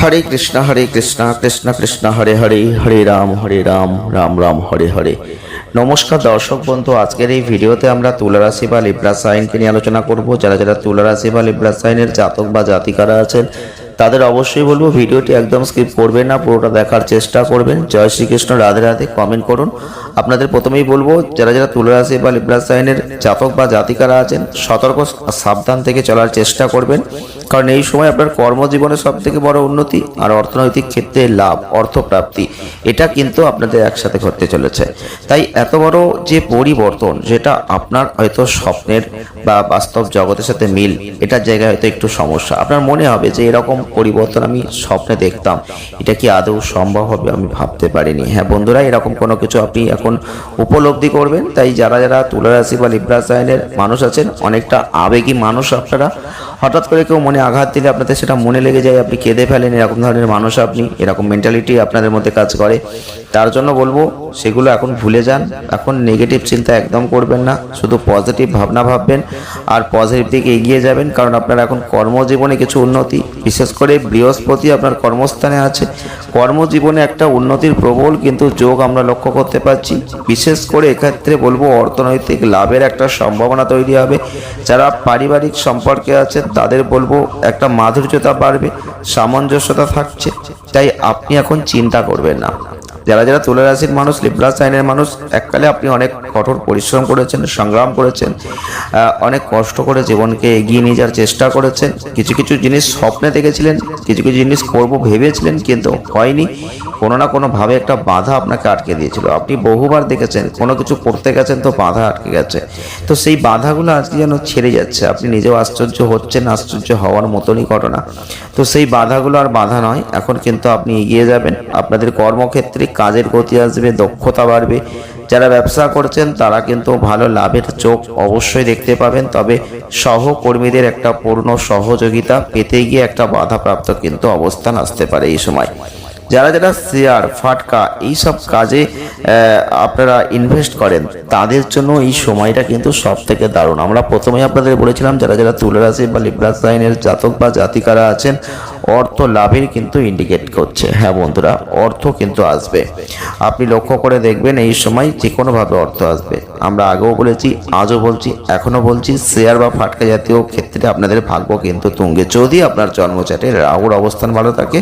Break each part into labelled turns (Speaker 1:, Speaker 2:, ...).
Speaker 1: হরে কৃষ্ণ কৃষ্ণ কৃষ্ণ হরে হরে, হরে রাম রাম রাম হরে হরে। নমস্কার দর্শক বন্ধু, আজকের এই ভিডিওতে আমরা তুলা রাশি বা লিব্রা সাইনকে নিয়ে আলোচনা করব। যারা যারা তুলা রাশি বা লিব্রা সাইনের জাতক বা জাতিকারা আছেন তাদের অবশ্যই বলবো ভিডিওটি একদম স্কিপ করবেন না, পুরোটা দেখার চেষ্টা করবেন। জয় শ্রীকৃষ্ণ, রাধে রাধে। কমেন্ট করুন। আপনাদের প্রথমেই বলবো যারা যারা তুলা রাশি বা লিব্রা সাইনের জাতক বা জাতিকারা আছেন সতর্ক সাবধান থেকে চলার চেষ্টা করবেন, কারণ এই সময় আপনার কর্মজীবনে সব থেকে বড় উন্নতি আর অর্থনৈতিক ক্ষেত্রে লাভ, অর্থপ্রাপ্তি, এটা কিন্তু আপনাদের একসাথে ঘটতে চলেছে। তাই এত বড় যে পরিবর্তন, যেটা আপনার হয়তো স্বপ্নের বা বাস্তব জগতের সাথে মিল, এটার জায়গায় হয়তো একটু সমস্যা। আপনার মনে হবে যে এরকম পরিবর্তন আমি স্বপ্নে দেখতাম, এটা কি আদৌ সম্ভব হবে, আমি ভাবতে পারিনি। হ্যাঁ বন্ধুরা, এরকম কোনো কিছু আপনি এখন উপলব্ধি করবেন। তাই যারা যারা তুলা রাশি বা লিব্রা সাইনের মানুষ আছেন, অনেকটা আবেগী মানুষ আপনারা। হঠাৎ করে কেউ মনে আঘাত দিলে আপনাদের সেটা মনে লেগে যায়, আপনি কেঁদে ফেলেন, এরকম ধরনের মানুষ আপনি, এরকম মেন্টালিটি আপনাদের মধ্যে কাজ করে। তার জন্য বলবো সেগুলো এখন ভুলে যান। এখন নেগেটিভ চিন্তা একদম করবেন না, শুধু পজিটিভ ভাবনা ভাববেন আর পজিটিভ দিকে এগিয়ে যাবেন। কারণ আপনার এখন কর্মজীবনে কিছু উন্নতি, বিশেষ করে বৃহস্পতি আপনার কর্মস্থানে আছে। কর্মজীবনে একটা উন্নতির প্রবল কিন্তু যোগ আমরা লক্ষ্য করতে পারছি। বিশেষ করে এক্ষেত্রে বলবো অর্থনৈতিক লাভের একটা সম্ভাবনা তৈরি হবে। যারা পারিবারিক সম্পর্কে আছে তাদের বলবো একটা মাধুর্যতা বাড়বে, সামঞ্জস্যতা থাকছে। তাই আপনি এখন চিন্তা করবেন না। যারা যারা তুলা রাশির মানুষ, লিব্রা সাইনের মানুষ, এককালে আপনি অনেক কঠোর পরিশ্রম করেছেন, সংগ্রাম করেছেন, অনেক কষ্ট করে জীবনকে এগিয়ে নিয়ে যাওয়ার চেষ্টা করেছেন। কিছু কিছু জিনিস স্বপ্নে দেখেছিলেন, কিছু কিছু জিনিস করবো ভেবেছিলেন, কিন্তু হয়নি। কোনো না কোনোভাবে একটা বাধা আপনাকে আটকে দিয়েছিল। আপনি বহুবার দেখেছেন কোনো কিছু করতে গেছেন তো বাধা আটকে গেছে। তো সেই বাধাগুলো আজকে যেন ছেড়ে যাচ্ছে, আপনি নিজেও আশ্চর্য হচ্ছেন, আশ্চর্য হওয়ার মতনই ঘটনা। তো সেই বাধাগুলো আর বাধা নয়, এখন কিন্তু আপনি এগিয়ে যাবেন। আপনাদের কর্মক্ষেত্রে কাজের গতি আসবে, দক্ষতা বাড়বে। যারা ব্যবসা করছেন তারা কিন্তু ভালো লাভের চোখ অবশ্যই দেখতে পাবেন। তবে সহকর্মীদের একটা পূর্ণ সহযোগিতা পেতে গিয়ে একটা বাধাপ্রাপ্ত কিন্তু অবস্থান আসতে পারে এই সময়। যারা যারা শেয়ার, ফাটকা এইসব কাজে আপনারা ইনভেস্ট করেন তাদের জন্য এই সময়টা কিন্তু সব থেকে দারুণ। আমরা প্রথমেই আপনাদের বলেছিলাম যারা যারা তুলা রাশি বা লিব্রা সাইনের জাতক বা জাতিকারা আছেন অর্থ লাভের কিন্তু ইন্ডিকেট করছে। হ্যাঁ বন্ধুরা, অর্থ কিন্তু আসবে। আপনি লক্ষ্য করে দেখবেন এই সময় যে কোনোভাবে অর্থ আসবে। আমরা আগেও বলেছি, আজও বলছি, এখনও বলছি, শেয়ার বা ফাটকা জাতীয় ক্ষেত্রে আপনাদের ভাগ্য কিন্তু তুঙ্গে, যদি আপনার জন্মচাটে রাহুর অবস্থান ভালো থাকে।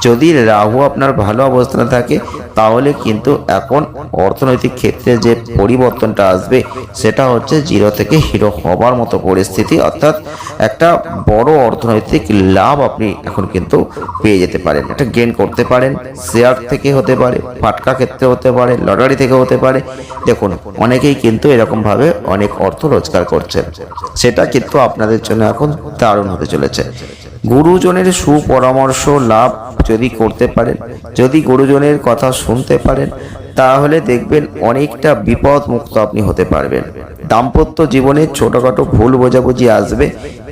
Speaker 1: যদি রাহু আপনার ভালো অবস্থানে থাকে তাহলে কিন্তু এখন অর্থনৈতিক ক্ষেত্রে যে পরিবর্তনটা আসবে সেটা হচ্ছে জিরো থেকে হিরো হবার মতো পরিস্থিতি, অর্থাৎ একটা বড় অর্থনৈতিক লাভ আপনি এখন কিন্তু পেয়ে যেতে পারেন, এটা গেইন করতে পারেন। শেয়ার থেকে হতে পারে, ফাটকা ক্ষেত্রে হতে পারে, লটারি থেকে হতে পারে। দেখুন অনেকেই কিন্তু এরকমভাবে অনেক অর্থ রোজগার করছেন, সেটা কিন্তু আপনাদের জন্য এখন দারুণ হতে চলেছে। গুরুজনের সুপরামর্শ লাভ যদি করতে পারেন, যদি গুরুজনের কথা শুনতে পারেন, তাহলে দেখবেন অনেকটা বিপদ মুক্ত আপনি হতে পারবেন। দাম্পত্য জীবনে ছোটখাটো ভুল বোঝাবুঝি আসবে,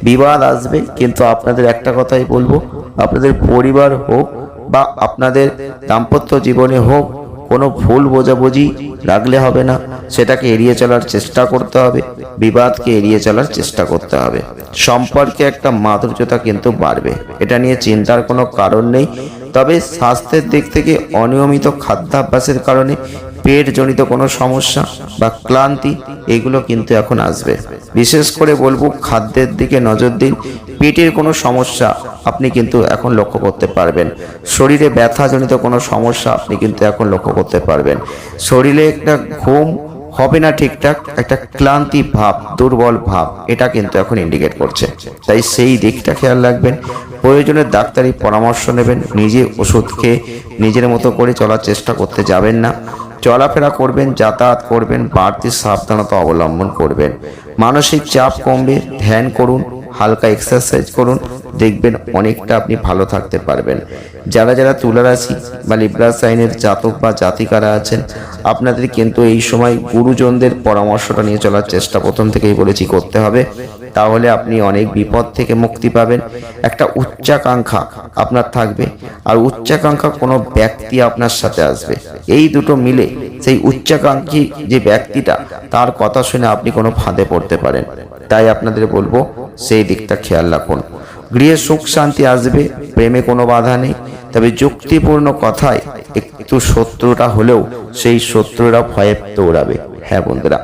Speaker 1: বিবাদ আসবে, কিন্তু আপনাদের একটা কথাই বলবো, আপনাদের পরিবার হোক বা আপনাদের দাম্পত্য জীবনে হোক, কোনো ভুল বোঝাবুঝি রাখলে হবে না, সেটাকে এড়িয়ে চলার চেষ্টা করতে হবে, বিবাদকে এড়িয়ে চলার চেষ্টা করতে হবে। সম্পর্কে একটা মাধুর্যতা কিন্তু বাড়বে, এটা নিয়ে চিন্তার কোনো কারণ নেই। তবে স্বাস্থ্যের দিক থেকে অনিয়মিত খাদ্যাভ্যাসের কারণে পেটজনিত কোনো সমস্যা বা ক্লান্তি এগুলো কিন্তু এখন আসবে। বিশেষ করে বলবো খাদ্যের দিকে নজর দিন। পেটের কোনো সমস্যা আপনি কিন্তু এখন লক্ষ্য করতে পারবেন। শরীরে ব্যথাজনিত কোনো সমস্যা আপনি কিন্তু এখন লক্ষ্য করতে পারবেন। শরীরে একটা ঘুম হবে না ঠিকঠাক, একটা ক্লান্তি ভাব, দুর্বল ভাব, এটা কিন্তু এখন ইন্ডিকেট করছে। তাই সেই দিকটা খেয়াল রাখবেন। প্রয়োজনে ডাক্তারি পরামর্শ নেবেন। নিজে ওষুধ খেয়ে নিজের মতো করে চলার চেষ্টা করতে যাবেন না। চলাফেরা করবেন, যাতায়াত করবেন, বাড়তি সাবধানতা অবলম্বন করবেন। মানসিক চাপ কমবে, ধ্যান করুন, হালকা এক্সারসাইজ করুন, দেখবেন অনেকটা আপনি ভালো থাকতে পারবেন। যারা যারা তুলা রাশি বা লিব্রা সাইনের জাতক বা জাতিকারা আছেন আপনাদের কিন্তু এই সময় গুরুজনদের পরামর্শটা নিয়ে চলার চেষ্টা প্রথম থেকেই বলেছি করতে হবে, তাহলে আপনি অনেক বিপদ থেকে মুক্তি পাবেন। একটা উচ্চাকাঙ্ক্ষা আপনার থাকবে, আর উচ্চাকাঙ্ক্ষা কোনো ব্যক্তি আপনার সাথে আসবে, এই দুটো মিলে সেই উচ্চাকাঙ্ক্ষী যে ব্যক্তিটা তার কথা শুনে আপনি কোনো ফাঁদে পড়তে পারেন। তাই আপনাদের বলবো সেই দিকটা খেয়াল রাখুন। গৃহে সুখ শান্তি আসবে, প্রেমে কোনো বাধা নেই। তবে যুক্তিপূর্ণ কথায় একটু শত্রুটা হলেও সেই শত্রুরা ভয়ে দৌড়াবে। হ্যাঁ বন্ধুরা,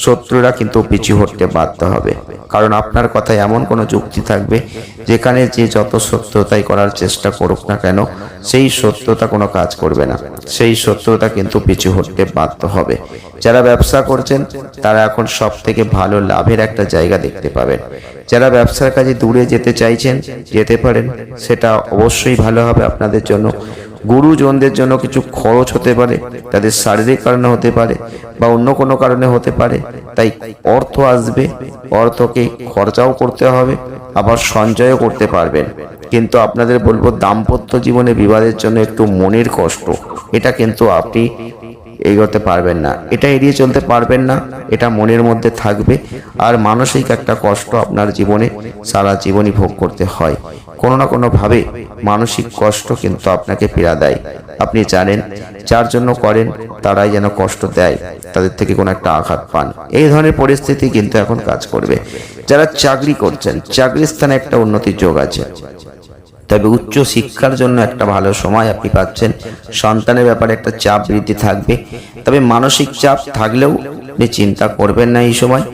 Speaker 1: শত্রুরা কিন্তু পিছু হটতে বাধ্য হবে, কারণ আপনার কথায় এমন কোনো যুক্তি থাকবে যেখানে যে যত সত্যতাই করার চেষ্টা করুক না কেন, সেই সত্যতা কোনো কাজ করবে না, সেই সত্যতা কিন্তু পিছু হটতে বাধ্য হবে। যারা ব্যবসা করছেন তারা এখন সব থেকে ভালো লাভের একটা জায়গা দেখতে পাবেন। যারা ব্যবসার কাজে দূরে যেতে চাইছেন যেতে পারেন, সেটা অবশ্যই ভালো হবে আপনাদের জন্য। গুরুজনদের জন্য কিছু খরচ হতে পারে, তাদের শারীরিক কারণে হতে পারে বা অন্য কোনো কারণে হতে পারে, তাই অর্থ আসবে, অর্থকে খরচাও করতে হবে, আবার সঞ্চয়ও করতে পারবেন। কিন্তু আপনাদের বলবো দাম্পত্য জীবনে বিবাদের জন্য একটু মনের কষ্ট, এটা কিন্তু আপনি এগোতে পারবেন না, এটা এড়িয়ে চলতে পারবেন না, এটা মনের মধ্যে থাকবে। আর মানসিক একটা কষ্ট আপনার জীবনে সারা জীবনই ভোগ করতে হয়। কোনো না কোনোভাবে মানসিক কষ্ট কিন্তু আপনাকে পীড়া দেয়। আপনি জানেন যার জন্য করেন তারাই যেন কষ্ট দেয়, তাদের থেকে কোনো একটা আঘাত পান। এই ধরনের পরিস্থিতি কিন্তু এখন কাজ করবে। যারা চাকরি করছেন, চাকরির স্থানে একটা উন্নতির যোগ আছে। তবে উচ্চ শিক্ষার জন্য একটা ভালো সময় আপনি পাচ্ছেন। সন্তানের ব্যাপারে একটা চাপ বৃদ্ধি থাকবে, তবে মানসিক চাপ থাকলেও আপনি চিন্তা করবেন না। এই সময়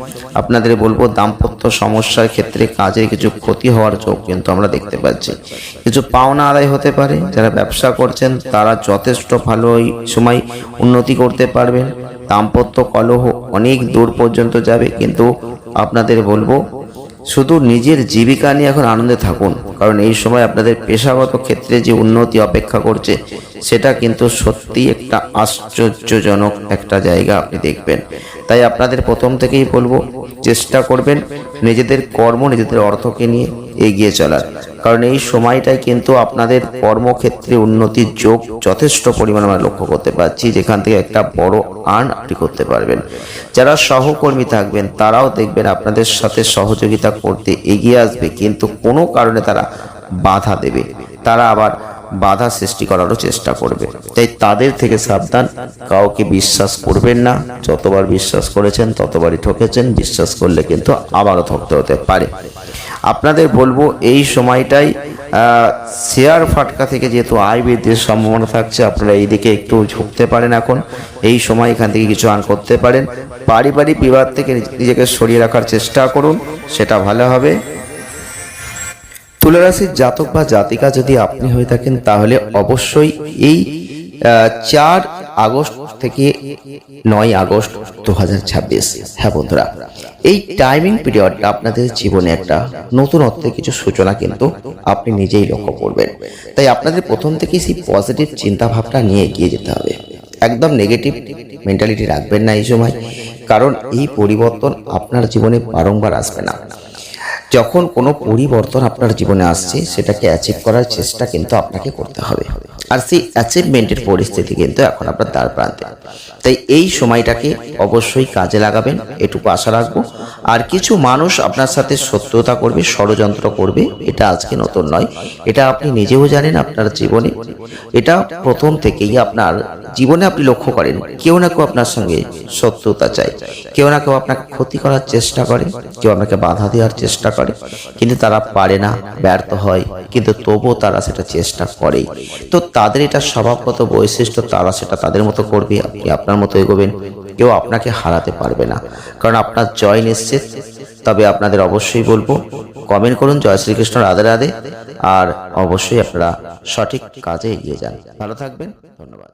Speaker 1: আপনাদের বলবো দাম্পত্য সমস্যার ক্ষেত্রে কাজে কিছু ক্ষতি হওয়ার যোগ কিন্তু আমরা দেখতে পাচ্ছি। কিছু পাওনা আদায় হতে পারে। যারা ব্যবসা করছেন তারা যথেষ্ট ভালো এই সময় উন্নতি করতে পারবেন। দাম্পত্য কলহ অনেক দূর পর্যন্ত যাবে, কিন্তু আপনাদের বলবো শুধু নিজের জীবিকা নিয়ে এখন আনন্দে থাকুন, কারণ এই সময় আপনাদের পেশাগত ক্ষেত্রে যে উন্নতি অপেক্ষা করছে সেটা কিন্তু সত্যি একটা আশ্চর্যজনক একটা জায়গা আপনি দেখবেন। তাই আপনাদের প্রথম থেকেই বলবো চেষ্টা করবেন নিজেদের কর্ম, নিজেদের অর্থকে নিয়ে এগিয়ে চলার, কারণ এই সময়টাই কিন্তু আপনাদের কর্মক্ষেত্রে উন্নতির যোগ যথেষ্ট পরিমাণে আমরা লক্ষ্য করতে পারছি, যেখান থেকে একটা বড় আর্ন আপনি করতে পারবেন। যারা সহকর্মী থাকবেন তারাও দেখবেন আপনাদের সাথে সহযোগিতা করতে এগিয়ে আসবে, কিন্তু কোনো কারণে তারা বাধা দেবে, তারা আবার বাধা সৃষ্টি করারও চেষ্টা করবে। তাই তাদের থেকে সাবধান, কাউকে বিশ্বাস করবেন না। যতবার বিশ্বাস করেছেন ততবারই ঠকেছেন, বিশ্বাস করলে কিন্তু আবারও ঠকতে হতে পারে। আপনাদের বলবো এই সময়টাই শেয়ার ফাটকা থেকে যেহেতু আয় বৃদ্ধির সম্ভাবনা থাকছে, আপনারা এই দিকে একটু ঝুঁকতে পারেন। এখন এই সময় এখান থেকে কিছু আর্ন করতে পারেন। পারিবারিক বিবাদ থেকে নিজেকে সরিয়ে রাখার চেষ্টা করুন, সেটা ভালো হবে। তুলা রাশির জাতক বা জাতিকা যদি আপনি হয়ে থাকেন তাহলে অবশ্যই এই 4 আগস্ট থেকে 9 আগস্ট 2026, হ্যাঁ বন্ধুরা, এই টাইমিং পিরিয়ডটা আপনাদের জীবনে একটা নতুনত্বের কিছু সূচনা কিন্তু আপনি নিজেই লক্ষ্য করবেন। তাই আপনাদের প্রথম থেকেই সেই পজিটিভ চিন্তা ভাবনা নিয়ে এগিয়ে যেতে হবে। একদম নেগেটিভ মেন্টালিটি রাখবেন না এই সময়, কারণ এই পরিবর্তন আপনার জীবনে বারংবার আসবে না। যখন কোনো পরিবর্তন আপনার জীবনে আসছে সেটাকে অ্যাচিভ করার চেষ্টা কিন্তু আপনাকে করতে হবে, আর সেই অ্যাচিভমেন্টের পরিস্থিতি কিন্তু এখন আপনার দ্বার প্রান্তে। তাই এই সময়টাকে অবশ্যই কাজে লাগাবেন, এটুকু আশা রাখবো। আর কিছু মানুষ আপনার সাথে শত্রুতা করবে, ষড়যন্ত্র করবে, এটা আজকে নতুন নয়, এটা আপনি নিজেও জানেন। আপনার জীবনে এটা প্রথম থেকেই আপনার জীবনে আপনি লক্ষ্য করেন কেউ না কেউ আপনার সঙ্গে শত্রুতা চায়, কেউ না কেউ আপনাকে ক্ষতি করার চেষ্টা করে, কেউ আপনাকে বাধা দেওয়ার চেষ্টা করে, কিন্তু তারা পারে না, ব্যর্থ হয়, কিন্তু তবুও তারা সেটা চেষ্টা করে। তো তাদের এটা স্বভাবগত বৈশিষ্ট্য, তারা সেটা তাদের মতো করবে, আপনি আপনার মতো এগোবেন। কেউ আপনাকে হারাতে পারবে না, কারণ আপনার জয় নিশ্চিত। তবে আপনাদের অবশ্যই বলবো কমেন্ট করুন জয় শ্রীকৃষ্ণ, রাধে রাধে, আর অবশ্যই আপনারা সঠিক কাজে এগিয়ে যান। ভালো থাকবেন, ধন্যবাদ।